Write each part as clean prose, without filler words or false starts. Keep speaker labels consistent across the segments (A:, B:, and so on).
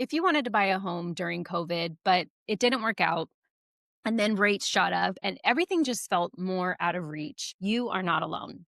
A: If you wanted to buy a home during COVID, but it didn't work out, and then rates shot up and everything just felt more out of reach, you are not alone.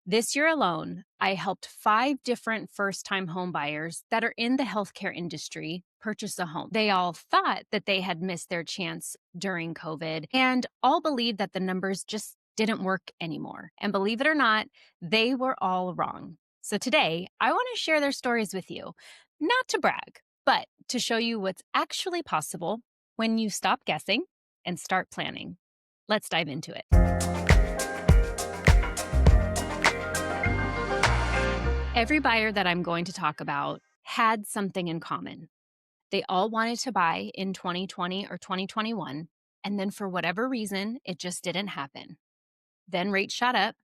A: This year alone, I helped 5 different first time home buyers that are in the healthcare industry purchase a home. They all thought that they had missed their chance during COVID and all believed that the numbers just didn't work anymore. And believe it or not, they were all wrong. So today, I want to share their stories with you, not to brag, but to show you what's actually possible when you stop guessing and start planning. Let's dive into it. Every buyer that I'm going to talk about had something in common. They all wanted to buy in 2020 or 2021, and then for whatever reason, it just didn't happen. Then rates shot up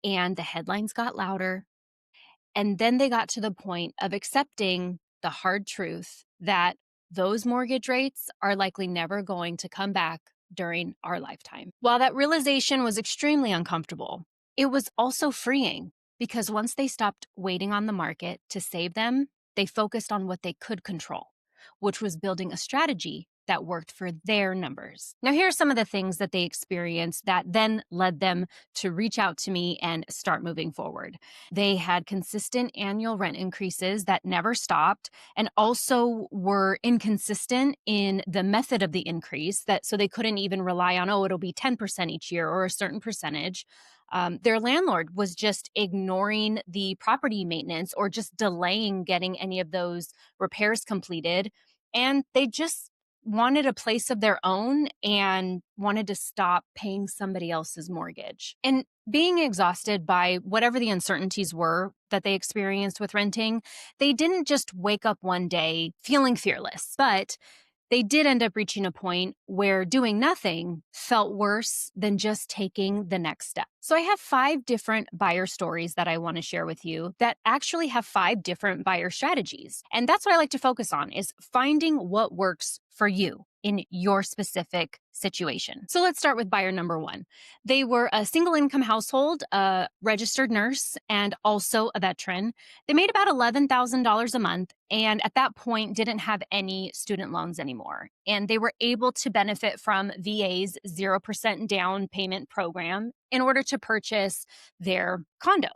A: and the headlines got louder. And then they got to the point of accepting the hard truth that those mortgage rates are likely never going to come back during our lifetime. While that realization was extremely uncomfortable, it was also freeing because once they stopped waiting on the market to save them, they focused on what they could control, which was building a strategy that worked for their numbers. Now, here are some of the things that they experienced that then led them to reach out to me and start moving forward. They had consistent annual rent increases that never stopped and also were inconsistent in the method of the increase that so they couldn't even rely on, oh, it'll be 10% each year or a certain percentage. Their landlord was just ignoring the property maintenance or just delaying getting any of those repairs completed. And they just wanted a place of their own and wanted to stop paying somebody else's mortgage. And being exhausted by whatever the uncertainties were that they experienced with renting, they didn't just wake up one day feeling fearless, but they did end up reaching a point where doing nothing felt worse than just taking the next step. So I have 5 different buyer stories that I want to share with you that actually have 5 different buyer strategies. And that's what I like to focus on is finding what works for you in your specific situation. So let's start with buyer number 1. They were a single income household, a registered nurse, and also a veteran. They made about $11,000 a month and at that point didn't have any student loans anymore. And they were able to benefit from VA's 0% down payment program in order to purchase their condo.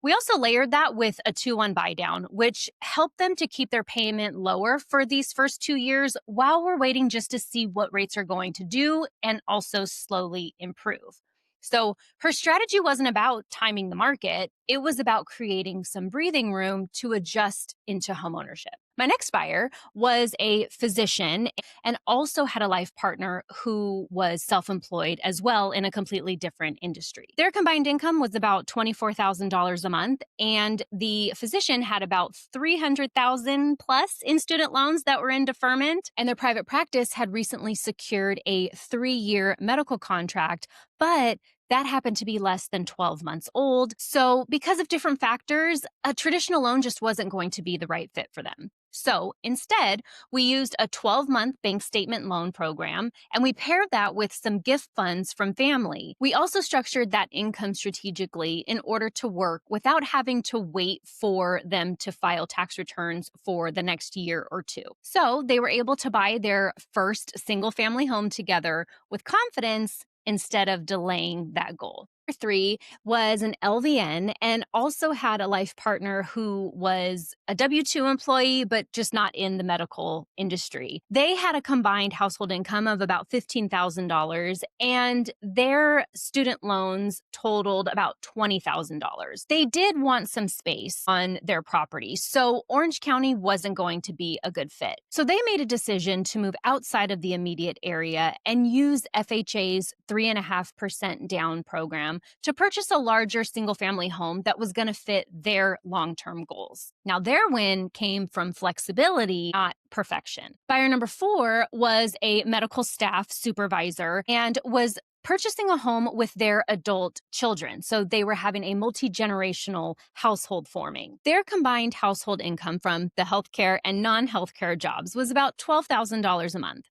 A: We also layered that with a 2-1 buy down, which helped them to keep their payment lower for these first 2 years while we're waiting just to see what rates are going to do and also slowly improve. So her strategy wasn't about timing the market. It was about creating some breathing room to adjust into homeownership. My next buyer was a physician and also had a life partner who was self-employed as well in a completely different industry. Their combined income was about $24,000 a month, and the physician had about $300,000 plus in student loans that were in deferment, and their private practice had recently secured a 3-year medical contract, but that happened to be less than 12 months old. So because of different factors, a traditional loan just wasn't going to be the right fit for them. So instead, we used a 12-month bank statement loan program, and we paired that with some gift funds from family. We also structured that income strategically in order to work without having to wait for them to file tax returns for the next year or two. So they were able to buy their first single-family home together with confidence instead of delaying that goal. Number 3 was an LVN and also had a life partner who was a W-2 employee, but just not in the medical industry. They had a combined household income of about $15,000 and their student loans totaled about $20,000. They did want some space on their property, so Orange County wasn't going to be a good fit. So they made a decision to move outside of the immediate area and use FHA's 3.5% down program to purchase a larger single-family home that was going to fit their long-term goals. Now, their win came from flexibility, not perfection. Buyer number 4 was a medical staff supervisor and was purchasing a home with their adult children. So they were having a multi-generational household forming. Their combined household income from the healthcare and non-healthcare jobs was about $12,000 a month.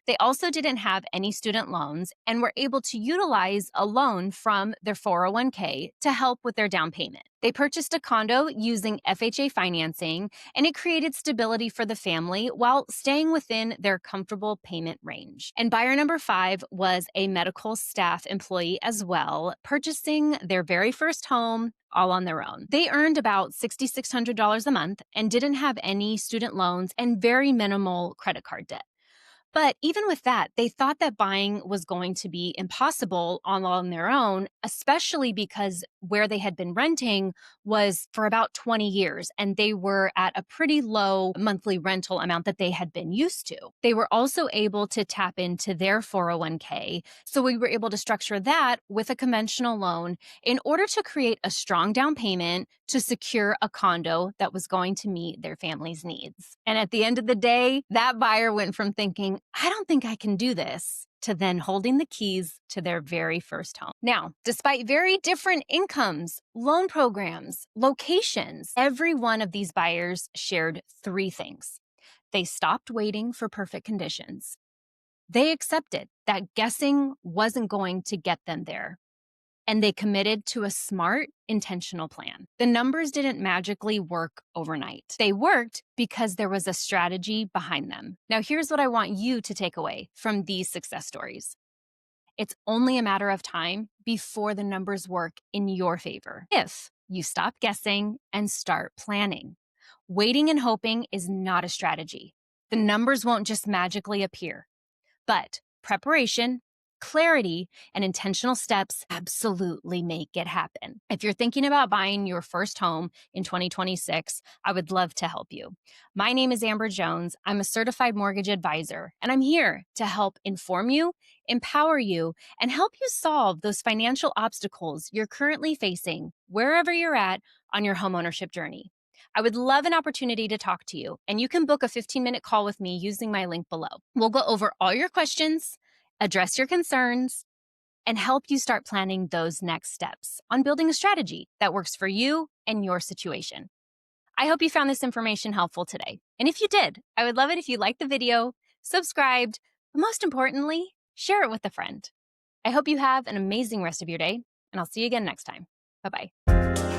A: They also didn't have any student loans and were able to utilize a loan from their 401k to help with their down payment. They purchased a condo using FHA financing, and it created stability for the family while staying within their comfortable payment range. And buyer number 5 was a medical staff employee as well, purchasing their very first home all on their own. They earned about $6,600 a month and didn't have any student loans and very minimal credit card debt. But even with that, they thought that buying was going to be impossible all on their own, especially because where they had been renting was for about 20 years, and they were at a pretty low monthly rental amount that they had been used to. They were also able to tap into their 401k. So we were able to structure that with a conventional loan in order to create a strong down payment to secure a condo that was going to meet their family's needs. And at the end of the day, that buyer went from thinking, I don't think I can do this, to then holding the keys to their very first home. Now, despite very different incomes, loan programs, locations, every one of these buyers shared 3 things. They stopped waiting for perfect conditions. They accepted that guessing wasn't going to get them there, and they committed to a smart, intentional plan. The numbers didn't magically work overnight. They worked because there was a strategy behind them. Now, here's what I want you to take away from these success stories. It's only a matter of time before the numbers work in your favor if you stop guessing and start planning. Waiting and hoping is not a strategy. The numbers won't just magically appear. But preparation, clarity, and intentional steps absolutely make it happen. If you're thinking about buying your first home in 2026, I would love to help you. My name is Amber Jones. I'm a certified mortgage advisor, and I'm here to help inform you, empower you, and help you solve those financial obstacles you're currently facing wherever you're at on your homeownership journey. I would love an opportunity to talk to you, and you can book a 15-minute call with me using my link below. We'll go over all your questions, address your concerns, and help you start planning those next steps on building a strategy that works for you and your situation. I hope you found this information helpful today. And if you did, I would love it if you liked the video, subscribed, but most importantly, share it with a friend. I hope you have an amazing rest of your day, and I'll see you again next time. Bye-bye.